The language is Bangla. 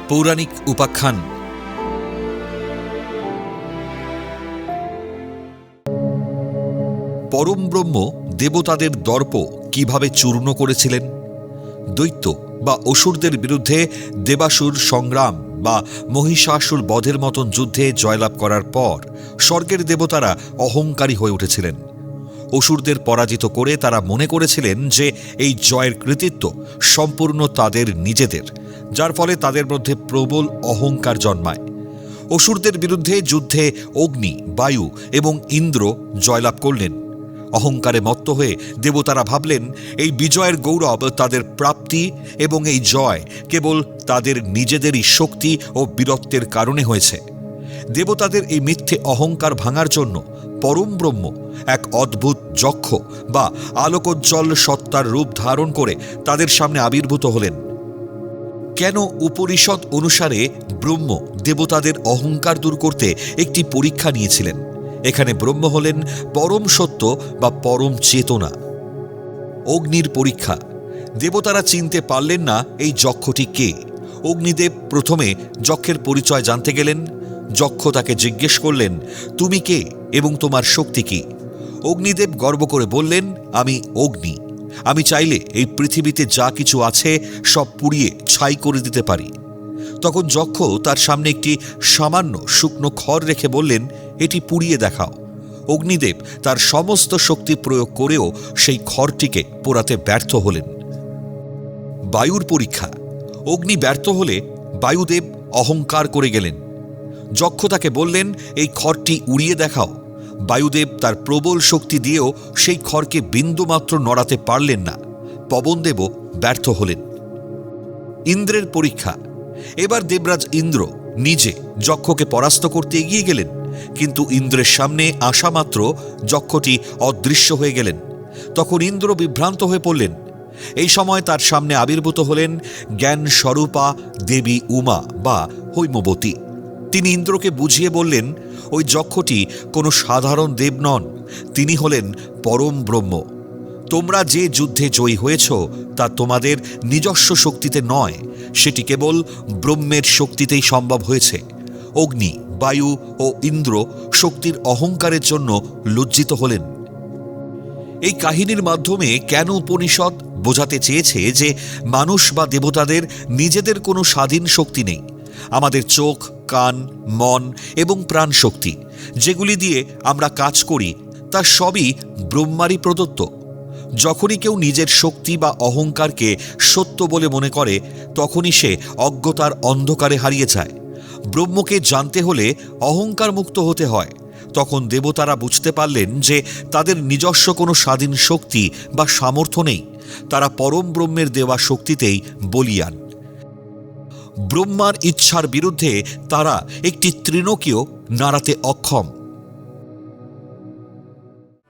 পৌরাণিক উপাখ্যান। পরম ব্রহ্ম দেবতাদের দর্প কিভাবে চূর্ণ করেছিলেন। দৈত্য বা অসুরদের বিরুদ্ধে দেবাসুর সংগ্রাম বা মহিষাসুর বধের মতন যুদ্ধে জয়লাভ করার পর স্বর্গের দেবতারা অহংকারী হয়ে উঠেছিলেন। অসুরদের পরাজিত করে তারা মনে করেছিলেন যে এই জয়ের কৃতিত্ব সম্পূর্ণ তাদের নিজেদের, যার ফলে তাদের মধ্যে প্রবল অহংকার জন্মায়। অসুরদের বিরুদ্ধে যুদ্ধে অগ্নি, বায়ু এবং ইন্দ্র জয়লাভ করলেন। অহংকারে মত্ত হয়ে দেবতারা ভাবলেন এই বিজয়ের গৌরব তাদের প্রাপ্তি এবং এই জয় কেবল তাদের নিজেদেরই শক্তি ও বীরত্বের কারণে হয়েছে। দেবতাদের এই মিথ্যে অহংকার ভাঙার জন্য পরম ব্রহ্ম এক অদ্ভুত যক্ষ বা আলোকোজ্জ্বল সত্তার রূপ ধারণ করে তাদের সামনে আবির্ভূত হলেন। কেন উপনিষদ অনুসারে ব্রহ্ম দেবতাদের অহংকার দূর করতে একটি পরীক্ষা নিয়েছিলেন? এখানে ব্রহ্ম হলেন পরম সত্য বা পরম চেতনা। অগ্নির পরীক্ষা। দেবতারা চিনতে পারলেন না এই যক্ষটি কে। অগ্নিদেব প্রথমে যক্ষের পরিচয় জানতে গেলেন। যক্ষ তাকে জিজ্ঞেস করলেন, তুমি কে এবং তোমার শক্তি কি? অগ্নিদেব গর্ব করে বললেন, আমি অগ্নি। আমি চাইলে এই পৃথিবীতে যা কিছু আছে সব পুড়িয়ে ছাই করে দিতে পারি। তখন যক্ষ তার সামনে একটি সামান্য শুকনো খড় রেখে বললেন, এটি পুড়িয়ে দেখাও। অগ্নিদেব তার সমস্ত শক্তি প্রয়োগ করেও সেই খড়টিকে পোড়াতে ব্যর্থ হলেন। বায়ুর পরীক্ষা। অগ্নি ব্যর্থ হলে বায়ুদেব অহংকার করে গেলেন। যক্ষ তাকে বললেন, এই খড়টি উড়িয়ে দেখাও। বায়ুদেব তার প্রবল শক্তি দিয়েও সেই খড়কে বিন্দুমাত্র নড়াতে পারলেন না। পবনদেবও ব্যর্থ হলেন। ইন্দ্রের পরীক্ষা। এবার দেবরাজ ইন্দ্র নিজে যক্ষকে পরাস্ত করতে এগিয়ে গেলেন, কিন্তু ইন্দ্রের সামনে আসা মাত্র যক্ষটি অদৃশ্য হয়ে গেলেন। তখন ইন্দ্র বিভ্রান্ত হয়ে পড়লেন। এই সময় তার সামনে আবির্ভূত হলেন জ্ঞান স্বরূপা দেবী উমা বা হৈমবতী। তিনি ইন্দ্রকে বুঝিয়ে বললেন, ওই যক্ষটি কোনো সাধারণ দেব নন, তিনি হলেন পরম ব্রহ্ম। তোমরা যে যুদ্ধে জয়ী হয়েছ তা তোমাদের নিজস্ব শক্তিতে নয়, সেটি কেবল ব্রহ্মের শক্তিতেই সম্ভব হয়েছে। অগ্নি, বায়ু ও ইন্দ্র শক্তির অহংকারের জন্য লজ্জিত হলেন। এই কাহিনীর মাধ্যমে কেন উপনিষদ বোঝাতে চেয়েছে যে মানুষ বা দেবতাদের নিজেদের কোনো স্বাধীন শক্তি নেই। আমাদের চোখ, কান, মন এবং প্রাণ শক্তি যেগুলি দিয়ে আমরা কাজ করি তা সবই ব্রহ্মারই প্রদত্ত। যখনই কেউ নিজের শক্তি বা অহংকারকে সত্য বলে মনে করে তখনই সে অজ্ঞতার অন্ধকারে হারিয়ে যায়। ব্রহ্মকে জানতে হলে অহংকার মুক্ত হতে হয়। তখন দেবতারা বুঝতে পারলেন যে তাদের নিজস্ব কোনো স্বাধীন শক্তি বা সামর্থ্য নেই, তারা পরম ব্রহ্মের দেওয়া শক্তিতেই বলীয়ান। ব্রহ্মার ইচ্ছার বিরুদ্ধে তারা একটি তৃণকেও নাড়াতে অক্ষম।